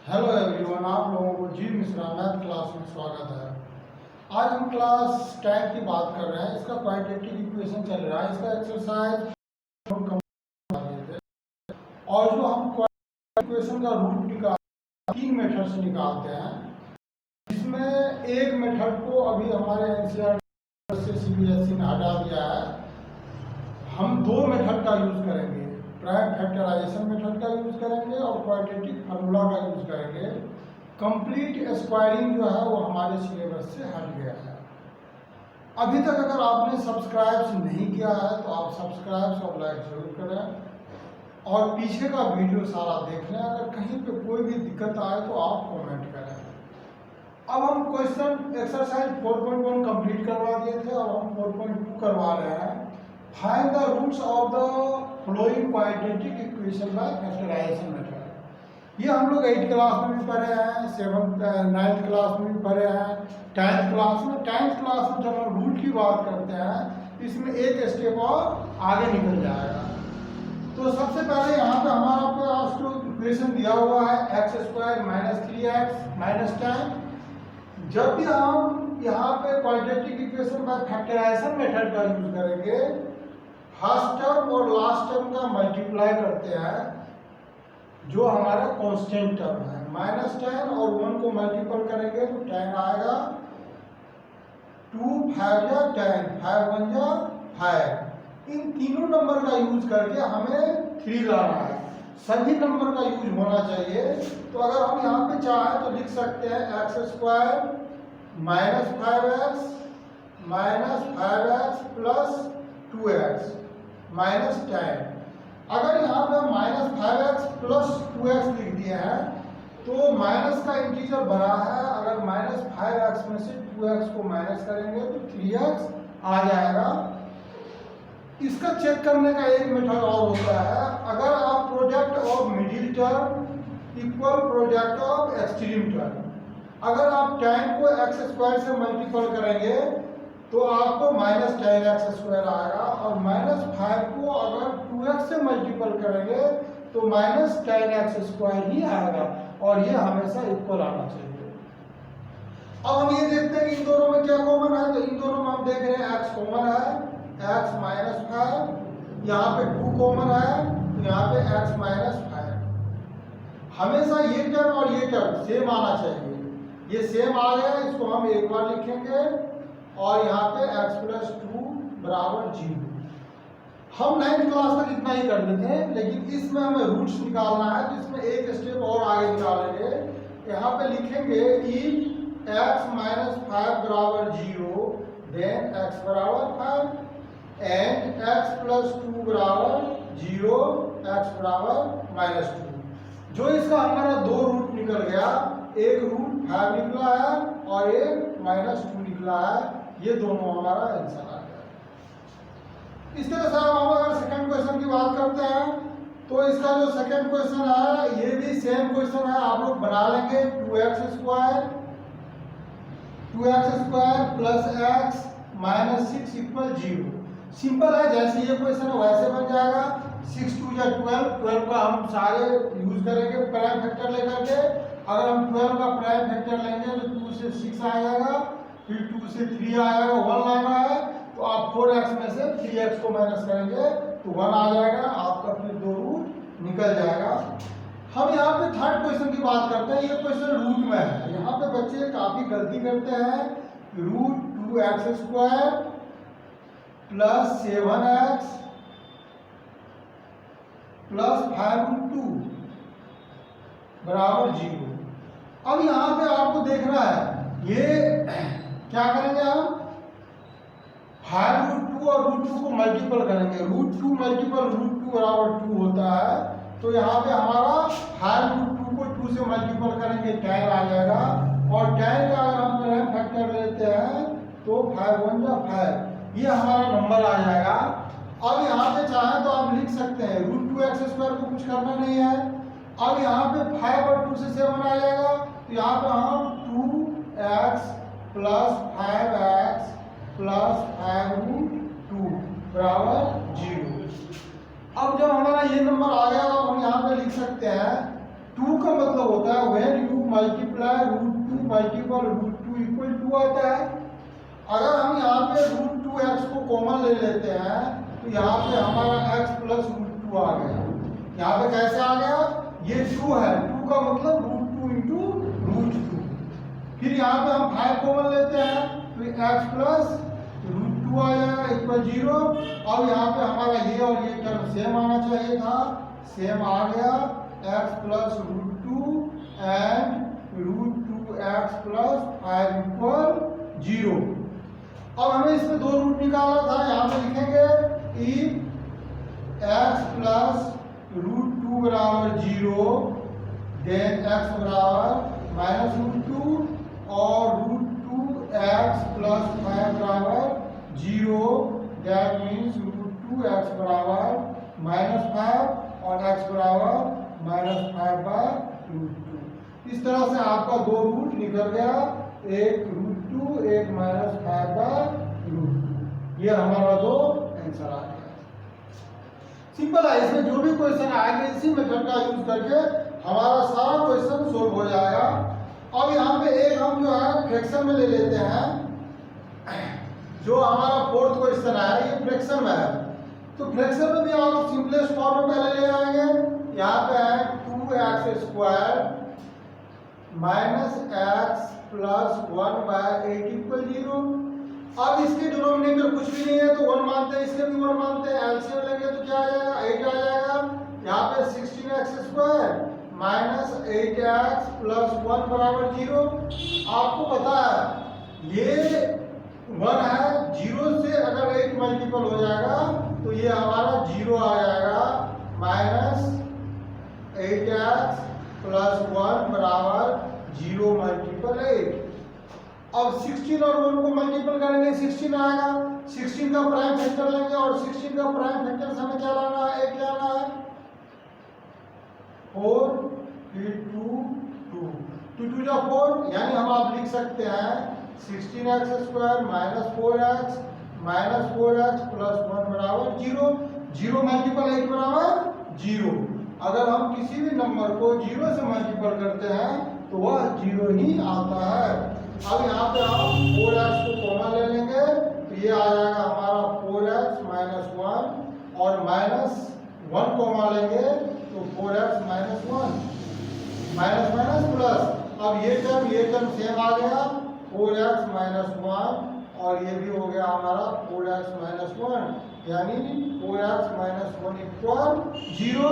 Hello everyone, आप लोगों को जी मिश्रा मैथ क्लास में स्वागत है। आज हम क्लास 10 की बात कर रहे हैं। इसका क्वाड्रेटिक इक्वेशन चल रहा है, इसका एक्सरसाइज हम कंप्लीट कर रहे थे। और जो हम क्वाड्रेटिक इक्वेशन का रूट निकाल 3 मेथड से निकालते हैं। इसमें एक मेथड को अभी हमारे एनसीईआरटी से सीबीएसई ने हटा दिया है। हम दो मेथड का यूज करेंगे, प्राइम फैक्टराइजेशन मेथड का यूज करेंगे और क्वाड्रेटिक फार्मूला का यूज करेंगे। कंप्लीट स्क्वायरिंग जो है वो हमारे सिलेबस से हट गया है। अभी तक अगर आपने सब्सक्राइब नहीं किया है तो आप सब्सक्राइब और लाइक जरूर करें और पीछे का वीडियो सारा देख लें। अगर कहीं पे कोई भी दिक्कत आए तो आप कमेंट करें। अब हम क्वेश्चन एक्सरसाइज 4.1 कंप्लीट करवा दिए थे, अब हम 4.2 करवा रहे हैं। Find the roots of the flowing quadratic equation by factorisation method. ये हम लोग 8th क्लास में भी पढ़े हैं, 9th क्लास में भी पढ़े हैं, 10th क्लास में। 10th क्लास में जब हम रूट की बात करते हैं इसमें एक स्टेप और आगे निकल जाएगा। तो सबसे पहले यहाँ पे हमारा पास जो इक्वेशन दिया हुआ है x² - 3x - 10। जब भी हम यहाँ पे quadratic equation by factorisation method का यूज करेंगे, फर्स्ट टर्म और लास्ट टर्म का मल्टीप्लाई करते हैं जो हमारा कांस्टेंट टर्म है। -10 और 1 को मल्टीपल करेंगे तो 10 आएगा। 2 5 या 10, 5 1 या 5। इन तीनों नंबर का यूज करके हमें 3 लाना है। सभी नंबर का यूज होना चाहिए। तो अगर हम यहाँ पे चाहें तो लिख सकते हैं x² - 5x - 5x + 2x - 10। अगर यहाँ पे -5x + 2x लिख दिए हैं तो माइनस का इंटीजर बड़ा है। अगर -5x में से 2x को माइनस करेंगे तो 3x आ जाएगा। इसका चेक करने का एक मेथड और होता है। अगर आप product of middle term equal product of extreme term, अगर आप 10 को x² से मल्टीपल करेंगे तो आपको -10x² आएगा और -5 को अगर 2x से मल्टीपल करेंगे तो -10x² ही आएगा और ये हमेशा इक्वल आना चाहिए। अब हम ये देखते हैं कि इन दोनों में क्या कॉमन है। तो इन दोनों में हम देख रहे हैं x कॉमन है, x - 5, यहाँ पे 2 कॉमन है तो यहाँ पे x - 5। हमेशा ये टर्म और ये टर्म सेम आना चाहिए। ये सेम आ गया, इसको हम एक बार लिखेंगे और यहाँ पे x + 2 = 0। हम 9th क्लास तक इतना ही कर लेते हैं, लेकिन इसमें हमें रूट्स निकालना है तो इसमें एक स्टेप और आगे निकालेंगे। यहाँ पे लिखेंगे if x - 5 = 0 then x = 5 and x + 2 = 0 x = -2। जो इसका हमारा दो रूट निकल गया, एक रूट 5 निकला है और एक -2 निकला है। ये दोनों हमारा आंसर आ गया। इस तरह से हम अगर सेकंड क्वेश्चन की बात करते हैं तो इसका जो सेकंड क्वेश्चन है ये भी सेम क्वेश्चन है। आप लोग बना लेंगे 2x² + x - 6 = 0। सिंपल है, जैसे ये क्वेश्चन है वैसे बन जाएगा। 6 2 या 12 का हम सारे यूज करेंगे प्राइम फैक्टर लेकर के। अगर हम 12 का प्राइम फैक्टर लेंगे तो 2 से 6 आ जाएगा, फिर 2 से 3 आएगा, 1 लाना है तो आप 4x में से 3x को माइनस करेंगे तो 1 आ जाएगा। आपका फिर दो रूट निकल जाएगा। हम यहाँ पे थर्ड क्वेश्चन की बात करते हैं। ये क्वेश्चन रूट में है। यहाँ पे बच्चे काफी गलती करते हैं। √2x² + 7x + 5√2 = 0। अब यहाँ पे आपको देखना है ये क्या करेंगे हम 5√2 और √2 को मल्टीपल करेंगे। √2 × √2 = 2 होता है। तो यहाँ पे हमारा 5√2 को 2 से मल्टीपल करेंगे 10 आ जाएगा और 10 का अगर हम प्राइम फैक्टर लेते हैं तो 5 1 या 5, ये हमारा नंबर आ जाएगा। अब यहाँ पे चाहें तो आप लिख सकते हैं √2x² को कुछ करना नहीं है। अब यहाँ पे 5 और 2 से 7 आ जाएगा तो यहाँ पे हम 2x + 5x + 5√2 = 0। अब जब हमारा ये नंबर आ गया तो हम यहाँ पे लिख सकते हैं 2 का मतलब होता है when you multiply √2 multiple √2 equal 2 आता है। अगर हम यहाँ पे √2x को कॉमन ले लेते हैं तो यहाँ पे हमारा x प्लस √2 आ गया। यहाँ पे कैसे आ गया, ये 2 है, 2 का मतलब √2 इंटू √2। फिर यहाँ पे हम 5 कॉमन लेते हैं तो x प्लस √2 आ जाएगा इक्वल 0। अब यहाँ पे हमारा ये और ये टर्म सेम आना चाहिए था, सेम आ गया, x plus √2 and √2x plus 5 equal 0। अब हमें इसमें 2 रूट निकालना था, यहाँ पे लिखेंगे if x प्लस √2 बराबर 0 देन x बराबर माइनस √2 और √2x प्लस 5 बराबर 0 दैट मीन्स √2x बराबर -5 और x बराबर -5/√2। इस तरह से आपका 2 रूट निकल गया, एक √2 एक -5/√2। ये हमारा 2 आंसर आ गया। सिंपल है, इसमें जो भी क्वेश्चन आएंगे इसी मेथड का यूज करके हमारा सारा क्वेश्चन सोल्व हो जाएगा। अब यहाँ पे एक हम जो है फ्रैक्शन में ले लेते हैं, जो हमारा 4th क्वेश्चन है ये फ्रैक्शन में है। तो फ्रैक्शन में भी आप सिंपलेस्ट फॉर्म में पहले ले आएंगे। यहाँ पे है 2x² minus x plus 1/8 equal 0। अब इसके डिनोमिनेटर कुछ भी नहीं है तो 1 मानते हैं, इसके भी 1 मानते हैं, एलसीएम लेंगे तो क्या आ जाएगा, 8 आ जाएगा। यहाँ पे 16x² माइनस 8x प्लस 1 बराबर 0। आपको पता है ये 1 है, 0 से अगर 8 मल्टीपल हो जाएगा तो ये हमारा 0 आ जाएगा, माइनस 8x प्लस 1 बराबर 0 मल्टीपल 8। अब 16 और 1 को मल्टीपल करेंगे 16 आएगा, 16 का प्राइम फैक्टर लेंगे और 16 का प्राइम फैक्टर हमें क्या लाना है, 8 लाना है। 4 फिर 2 2 जा 4, यानी हम आप लिख सकते हैं 16x² माइनस 4x प्लस 1 बराबर 0। 0 मल्टीपल 8 बराबर 0। अगर हम किसी भी नंबर को 0 से मल्टीपल करते हैं तो वह 0 ही आता है। अब यहाँ पे हम 4x को कॉमन ले लेंगे तो ये आ जाएगा हमारा 4x माइनस 1 और माइनस 1 कॉमन लेंगे तो 4x minus 1 minus minus plus. अब ये टर्म सेम आ गया, 4x माइनस 1 और ये भी हो गया हमारा 4x माइनस 1, यानी 4x minus 1 equal 0।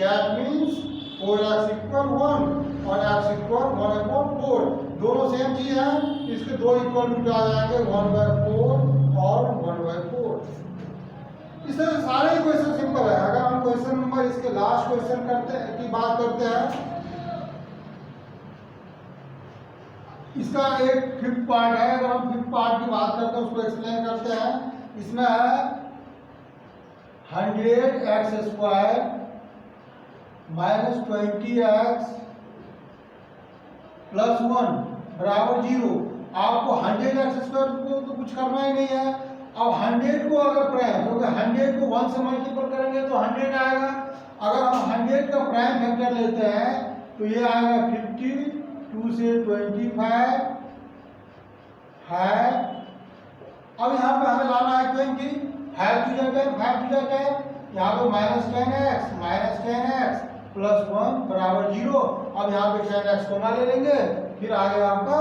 That means 4x equal 1 और x इक्वल 1/4। दोनों सेम चीज है, इसके 2 इक्वल रूट आ जाएंगे, 1/4 और 1/4। इस तरह से सारे ही क्वेश्चन सिंपल है। अगर हम क्वेश्चन नंबर इसके लास्ट क्वेश्चन की बात करते हैं, इसका एक 5th पार्ट है। अगर हम 5th पार्ट की बात करते हैं उसको एक्सप्लेन करते हैं। इसमें है 100x² माइनस 20x प्लस 1 बराबर 0। आपको 100x² को तो कुछ करना ही नहीं है। अब 100 को अगर प्राइम, क्योंकि 100 को 1 से मल्टीपल करेंगे तो 100 आएगा। अगर हम 100 का प्राइम फैक्टर लेते हैं तो ये आएगा 50, 2 से 25 है। अब यहाँ पे हमें लाना है 20, 5 टू जा 10, यहाँ पे माइनस 10x प्लस 1 बराबर 0। अब यहाँ पे 10x को मान ले लेंगे, फिर आगे आपका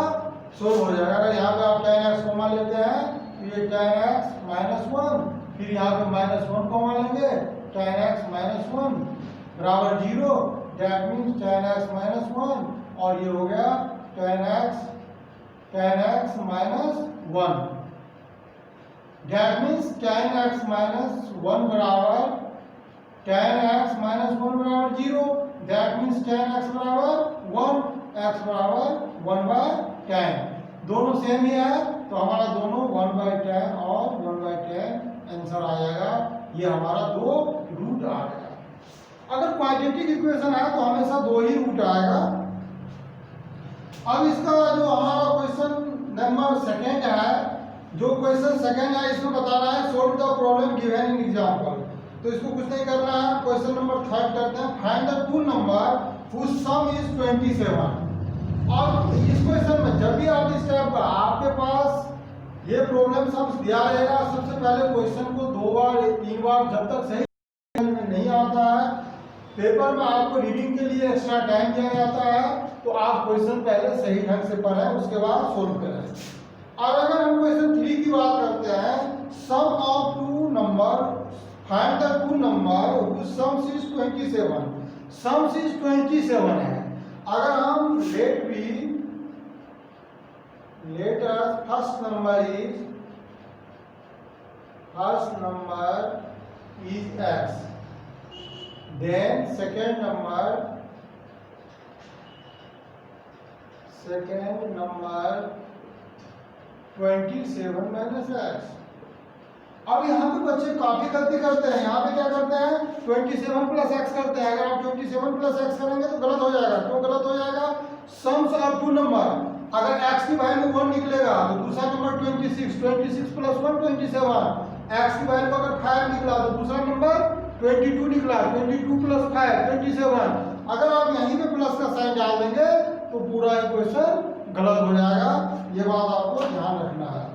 सोल्व हो जाएगा। अगर यहाँ पे आप 10x को मान लेते हैं तो ये 10x माइनस 1, फिर यहाँ पे माइनस 1 को मान लेंगे, 10x माइनस 1 बराबर 0। दैट मीन्स 10x माइनस 1 और ये हो गया 10x minus 1। That means 10x minus 1 बराबर 10x माइनस 1 बराबर 0। दैट मीन्स 10x बराबर 1, x बराबर 1/10। दोनों सेम ही है तो हमारा दोनों 1/10 और 1/10 आंसर आ जाएगा। ये हमारा 2 रूट आ गया। अगर क्वाड्रेटिक इक्वेशन है तो हमेशा 2 ही रूट आएगा। अब इसका जो हमारा क्वेश्चन नंबर 2 है, जो क्वेश्चन 2 है इसमें बताना है solve the problem given in example. तो इसको कुछ नहीं करना है, क्वेश्चन नंबर 3 करते हैं। Find the two number whose sum is 27। और इस क्वेश्चन में जब भी आप इस टाइप का आपके पास ये प्रॉब्लम सम दिया रहेगा, सबसे पहले क्वेश्चन को 2 बार 3 बार जब तक सही में नहीं आता है, पेपर में आपको रीडिंग के लिए एक्स्ट्रा टाइम दिया जाता है, तो आप क्वेश्चन पहले सही ढंग से पढ़ें, उसके बाद सोल्व करें। और अगर हम क्वेश्चन 3 की बात करते हैं, sum of two number, find the two number whose sums is 27। sums is 27 है। अगर हम let us first number is x, then second number second number 27 minus x। अब यहाँ पे बच्चे काफी गलती करते हैं, यहाँ पे क्या करते हैं 27 प्लस x करते हैं। अगर आप 27 प्लस x करेंगे तो गलत हो जाएगा। क्यों गलत हो जाएगा? सम्स ऑफ टू नंबर, अगर x की वैल्यू 1 निकलेगा तो दूसरा नंबर 26 प्लस 1 27, x की वैल्यू अगर 5 निकला तो दूसरा नंबर 22 निकला, 22 प्लस 5 27। अगर आप यहीं पे प्लस का साइन डाल देंगे तो पूरा इक्वेशन गलत हो जाएगा, ये बात आपको ध्यान रखना है।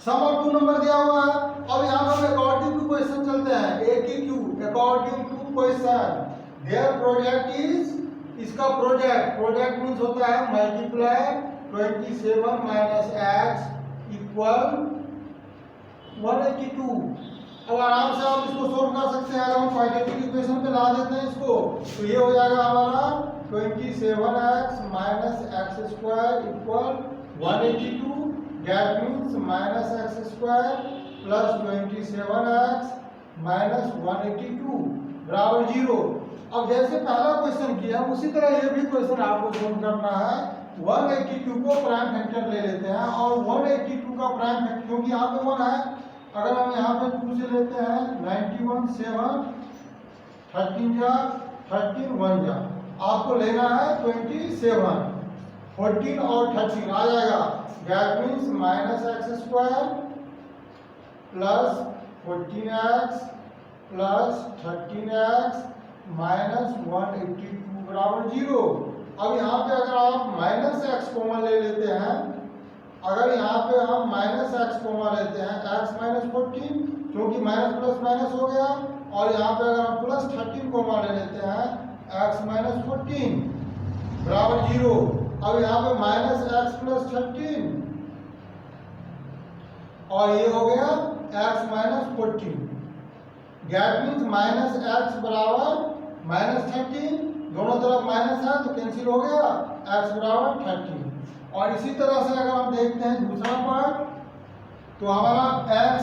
सम ऑफ टू नंबर दिया हुआ है। अब यहाँ पर अकॉर्डिंग टू क्वेश्चन चलते हैं, ATQ according to question their project is, इसका प्रोजेक्ट मींस होता है मल्टीप्लाई 27 माइनस x इक्वल 182। अब आराम से आप इसको सोल्व कर सकते हैं। अगर हम क्वाड्रेटिक इक्वेशन पे ला देते हैं इसको, तो ये हो जाएगा हमारा 27x minus x square equal 182, that means minus x square plus 27x minus 182 बराबर 0। अब जैसे पहला क्वेश्चन किया उसी तरह ये भी क्वेश्चन आपको सोल्व करना है। 182 को प्राइम फैक्टर ले लेते हैं, और 182 का प्राइम फैक्टर क्योंकि यहाँ पे 1 है, अगर हम यहाँ पे 2 से लेते हैं 91 7 13 जा 13 1 जा, आपको लेना है 27, 14 और 13 आ जाएगा। That means minus x square plus 14x plus 13x minus 182 बराबर 0। अब यहाँ पे अगर आप माइनस एक्स कॉमन ले लेते हैं, अगर यहाँ पे हम माइनस एक्स कॉमन लेते हैं x माइनस 14, क्योंकि माइनस प्लस माइनस हो गया, और यहाँ पे अगर हम प्लस 13 कॉमन ले लेते हैं x माइनस 14 बराबर 0। अब यहाँ पे माइनस एक्स प्लस 13 और ये हो गया x minus 14, that means minus x बराबर माइनस 13, दोनों तरफ माइनस है तो कैंसिल हो गया, x बराबर 13। और इसी तरह से अगर हम देखते हैं दूसरा पार्ट, तो हमारा x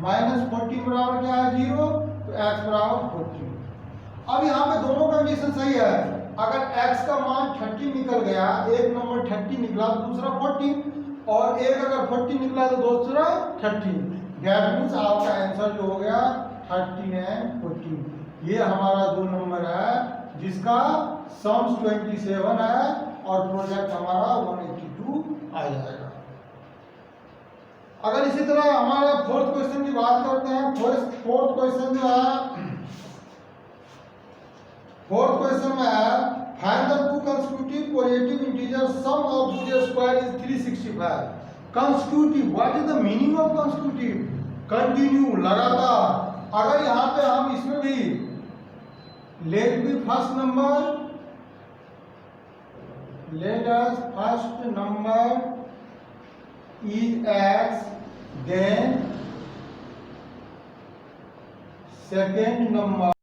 माइनस 14 बराबर क्या है 0, तो x बराबर 14। अब यहाँ पे दोनों कंडीशन सही है। अगर x का मान 30 निकल गया, एक नंबर 30 निकला तो दूसरा 14, और एक अगर 40 निकला तो दूसरा 30, दैट मीन्स आपका आंसर जो हो गया 13 एंड 14। ये हमारा 2 नंबर है जिसका सम्स 27 है और प्रोजेक्ट हमारा 182 आ जाएगा। अगर इसी तरह हमारा फोर्थ क्वेश्चन की बात करते हैं, फोर्थ क्वेश्चन जो है, फोर्थ क्वेश्चन में है find the two consecutive positive integer sum of whose square is 365। Consecutive, what is the meaning of consecutive? Continue, लगातार। अगर यहाँ पे हम इसमें भी let be first number, let us first number is x, then second number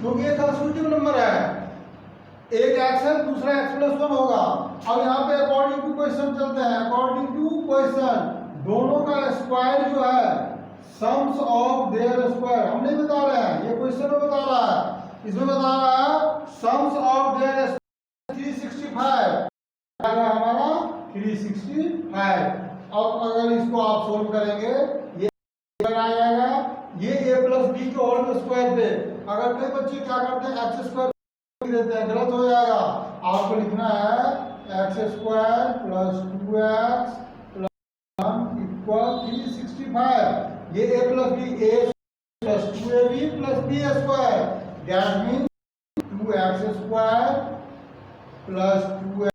क्योंकि ये consecutive number है, एक x है दूसरा x प्लस 1 होगा। अब यहाँ पे अकॉर्डिंग टू क्वेश्चन चलते हैं। अकॉर्डिंग टू क्वेश्चन दोनों का स्क्वायर जो है सम्स ऑफ देयर स्क्वायर, हम नहीं बता रहे हैं, ये क्वेश्चन में बता रहा है, इसमें बता रहा है सम्स ऑफ देयर 365 हमारा 365। अब अगर इसको आप सोल्व करेंगे ये आ जाएगा, ये a प्लस बी के होल स्क्वायर पे। अगर कई बच्चे क्या करते हैं एक्स स्क्वायर देते हैं, गलत हो जाएगा। आपको लिखना है X square plus 2x plus 1 equal 365। 365 ये a plus B a plus 2ab plus b square that means 2x square plus 2x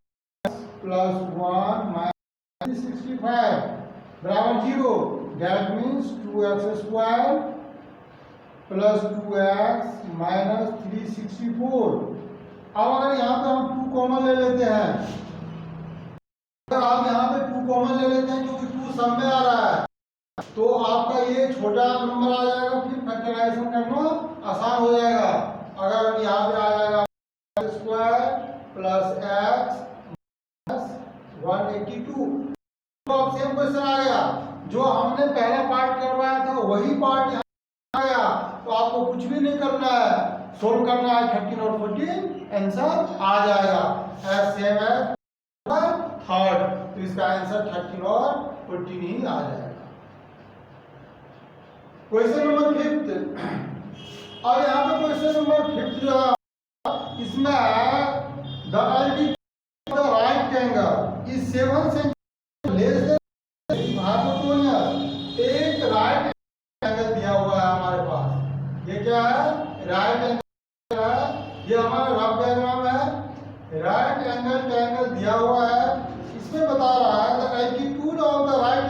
plus 1 minus 365 बराबर 0 that means 2x square plus 2x minus 364। अब अगर यहाँ पे हम 2 कॉमन ले लेते हैं, अगर आप यहाँ पे 2 कॉमन ले लेते हैं क्योंकि 2 सब में आ रहा है, तो आपका ये छोटा नंबर आ जाएगा, फिर फैक्टराइजेशन करना आसान हो जाएगा। अगर यहाँ पे आ जाएगा स्क्वायर प्लस एक्स माइनस 182, तो अब सेम क्वेश्चन आ गया, जो हमने पहला पार्ट करवाया था वही पार्ट यहाँ आ गया, तो आपको कुछ भी नहीं करना है, सोल्व करना है 13 और 14 आंसर आ जाएगा एज सेम एज थर्ड। तो इसका आंसर 13 और 14 ही आ जाएगा। Question number 5th। और यहाँ पे क्वेश्चन नंबर 5th जो है इसमें the altitude of the right angle is 7 centimetre less than hypotenuse. एक राइट एंगल दिया हुआ है हमारे पास, ये क्या है? राइट एंगल है, ये हमारा रफ डायग्राम है। राइट एंगल ट्रायंगल दिया हुआ है, इसमें बता रहा है the altitude of the right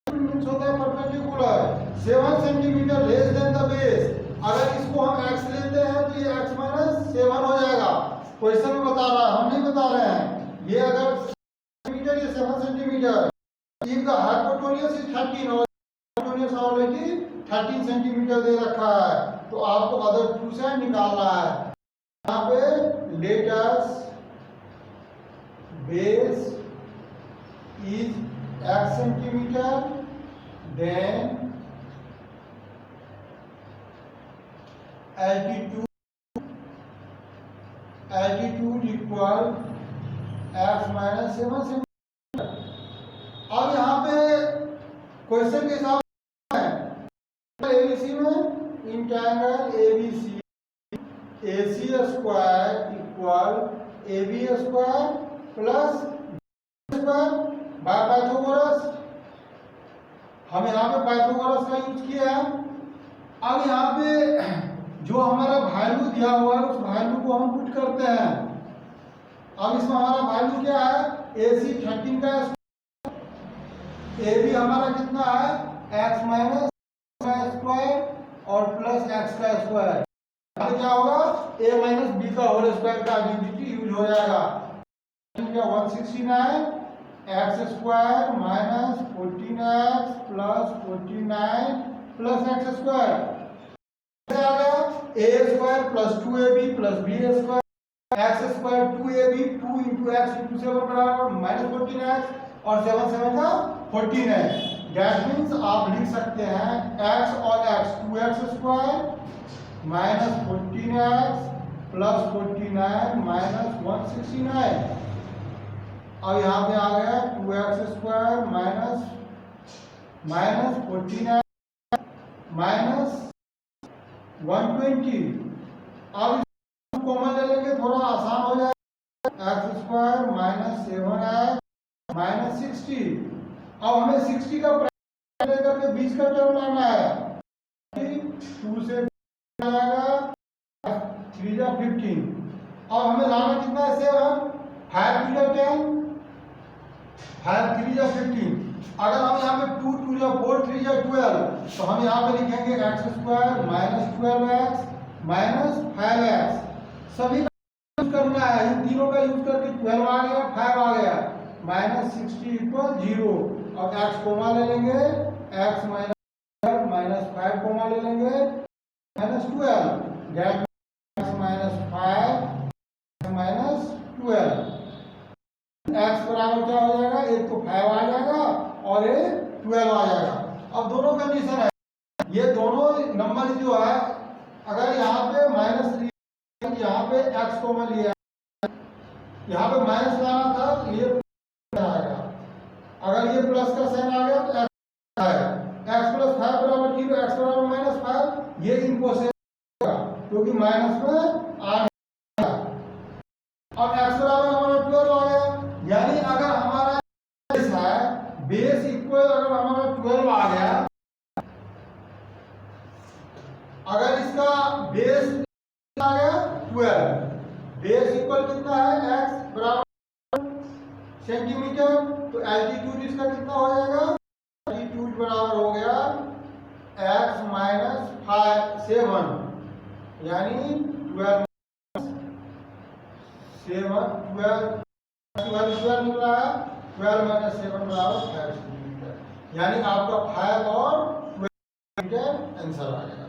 means होता है perpendicular 7 centimetre less than the base. अगर इसको हम x लेते हैं तो ये x माइनस 7 हो जाएगा। क्वेश्चन में बता रहा है, हम नहीं बता रहे हैं। ये अगर सेंटीमीटर, ये 7 सेंटीमीटर, इनका हाइपोटेन्यूज इज 13 और हाइपोटेन्यूज ऑलरेडी 13 सेंटीमीटर दे रखा है, तो आपको अदर टू से निकालना है। यहाँ पे let us base is x centimeter, then altitude equal x minus 7 centimeter। अब यहाँ पे क्वेश्चन के हिसाब से ABC में in triangle ABC AC square equal AB square plus square by Pythagoras. हम यहाँ पे पाइथागोरस का यूज किया है। अब यहाँ पे जो हमारा वैल्यू दिया हुआ है उस वैल्यू को हम पुट करते हैं। अब इसमें हमारा वैल्यू क्या है? AC 13 का AB हमारा कितना है? x माइनस स्क्वायर और प्लस x का स्क्वायर। क्या होगा? a माइनस b का होल स्क्वायर का आइडेंटिटी यूज हो जाएगा। 169 x square minus 14x plus 49 plus x square आ गया a square plus 2ab plus b square x square 2ab 2 into x into 7 बराबर माइनस 14x और 7 7 का 14 है। दैट मीन्स आप लिख सकते हैं x और x 2x square minus 14x plus 49 minus 169। अब यहाँ पे आ गया 2x square minus 14x minus 120। अब कॉमन ले लेंगे, थोड़ा आसान हो जाएगा। x square minus 7x minus 60। अब हमें 60 का प्राइम लेकर के 20 का टर्म लाना है। 2 से आएगा 3 जा 15। अब हमें लाना कितना है? 7 5 3 जा 10 5 3 जा 15। अगर हम यहाँ पे 2 2 जा 4 3 जा 12, तो हम यहाँ पे लिखेंगे x square minus 12x minus 5x। सभी का यूज करना है, इन तीनों का यूज करके 12 आ गया, 5 आ गया, माइनस 60 इक्वल 0। अब x कोमा ले लेंगे, x माइनस माइनस 5 कोमा ले लेंगे minus 12, that x minus 5 minus 12। x बराबर क्या हो जाएगा? एक तो 5 आ जाएगा और एक 12 आ जाएगा। अब दोनों कंडीशन है, ये दोनों नंबर जो है, अगर यहाँ पे माइनस लिया, यहाँ पे x कॉमन लिया, यहाँ पे माइनस लाना था तो ये आएगा। अगर ये प्लस का साइन आ गया तो x आएगा। x प्लस 5 बराबर 0, x बराबर माइनस 5, ये इम्पॉसिबल होगा क्योंकि माइनस में आ गया। अब x बराबर हमारा 12 आ गया, यानी अगर हमारा बेस है, बेस इक्वल अगर हमारा 12 आ गया बेस आ गया 12, बेस इक्वल कितना है x बराबर सेंटीमीटर, तो एल्टीट्यूड इसका कितना हो जाएगा, एल्टीट्यूड बराबर हो गया x माइनस 7, यानी 12 12 निकला है, 12 माइनस 7 बराबर 5 सेंटीमीटर, यानी आपका 5 और 12 सेंटीमीटर आंसर आ गया।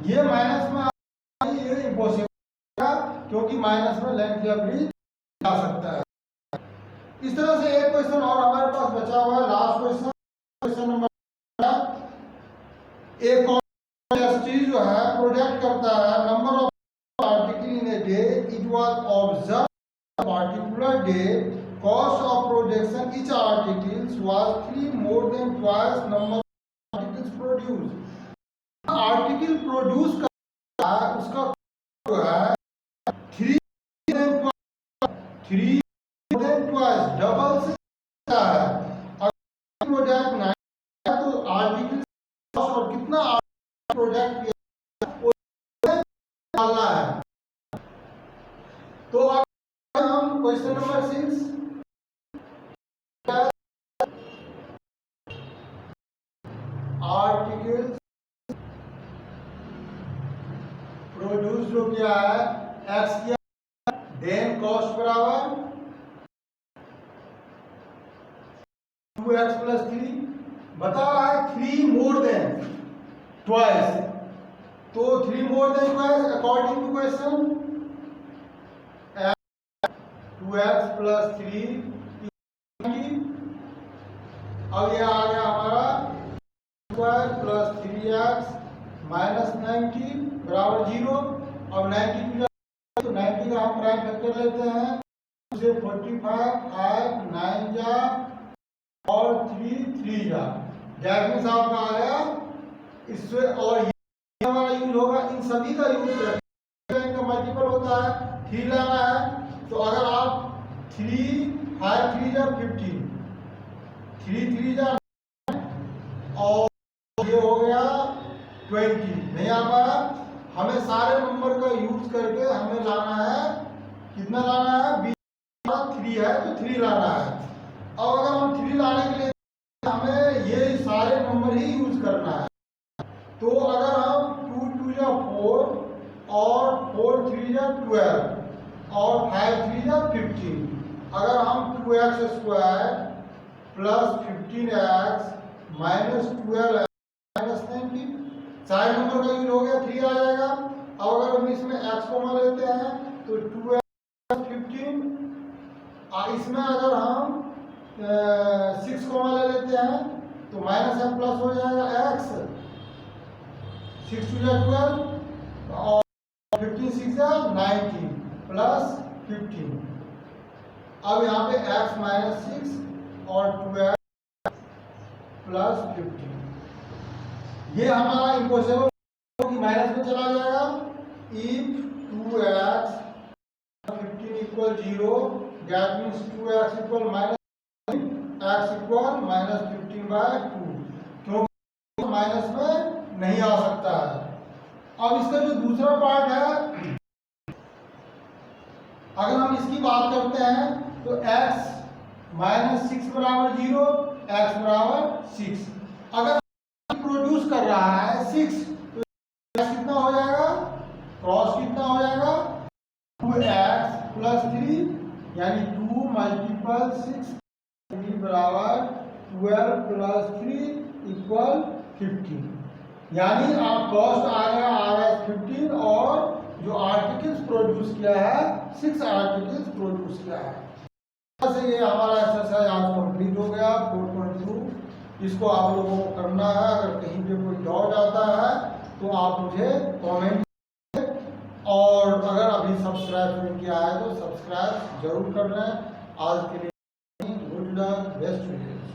ये माइनस में ये इम्पॉसिबल है क्योंकि माइनस में लेंथ या ब्रीथ जा सकता है। इस तरह से एक क्वेश्चन और हमारे पास बचा हुआ है, लास्ट क्वेश्चन, क्वेश्चन नंबर एक इंडस्ट्री जो है प्रोजेक्ट करता है number of article in a day, it was observe particular day, cost of production each articles was 3 more than twice number of articles produced. Article produce करता है उसका जो है 3 than twice डबल से है। अगर प्रोडक्ट 9 है तो आर्टिकल कॉस्ट और कितना प्रोडक्ट किया वो डालना है। तो हम क्वेश्चन नंबर 6 आर्टिकल्स प्रोड्यूस जो किया है एक्स किया, देन कॉस्ट बराबर 2x प्लस 3, बता रहा है 3 मोर देन ट्वाइस, तो 3 more than twice according to question 2x plus 3, अब ये आ गया हमारा स्क्वायर प्लस 3x माइनस 90 बराबर 0। अब 90 तो 90 का हम प्राइम फैक्टर लेते हैं, उसे 45 5 9 जा और 3 जा, दैट मींस आपका आ गया इससे, और ये हमारा यूज होगा, इन सभी का यूज करेंगे, का मल्टीपल होता है 3 लाना है, तो अगर आप 3 5 3 जा 15, 3 3 जा और ये हो गया 20, नहीं आ पाया, हमें सारे नंबर का यूज करके हमें लाना है, कितना लाना है, 3 है तो 3 लाना है। अब अगर हम 3 लाने के लिए हमें ये सारे नंबर ही यूज करना है, तो अगर हम 2 2 जा 4 और 4 3 जा 12 और 5 3 जा 15, अगर हम 2x square plus 15x minus 12 minus 90, सारे नंबर का यूज हो गया, 3 आ जाएगा। अब अगर हम इसमें x कॉमा लेते हैं तो 2x 15, इसमें अगर हम 6 कॉमा ले लेते हैं तो माइनस m प्लस हो जाएगा x, 6 2 जा 12 और 15 6 जा 19 प्लस 15। अब यहाँ पे x माइनस 6 और 12 प्लस 15, ये हमारा इम्पॉसिबल कि माइनस में चला जाएगा। If 2x 15 equal 0, that means 2x equal minus x equal minus 15/2, क्योंकि माइनस में नहीं आ सकता है। अब इसका जो दूसरा पार्ट है, अगर हम इसकी बात करते हैं तो x माइनस 6 बराबर 0, x बराबर 6, अगर प्रोड्यूस कर रहा है 6 तो x कितना हो जाएगा, क्रॉस कितना हो जाएगा, 2x प्लस 3, यानी 2 मल्टीपल 6 बराबर 12 प्लस 3 इक्वल 15, यानी आप कॉस्ट आ गया 15 और जो आर्टिकल्स प्रोड्यूस किया है 6 आर्टिकल्स प्रोड्यूस किया है। से ये हमारा एक्सरसाइज आज कंप्लीट हो गया 4.2। इसको आप लोगों को करना है, अगर कहीं पे कोई डाउट आता है तो आप मुझे कमेंट, और अगर अभी सब्सक्राइब नहीं किया है तो सब्सक्राइब जरूर कर लें। आज के लिए गुड लक, बेस्ट विशेस।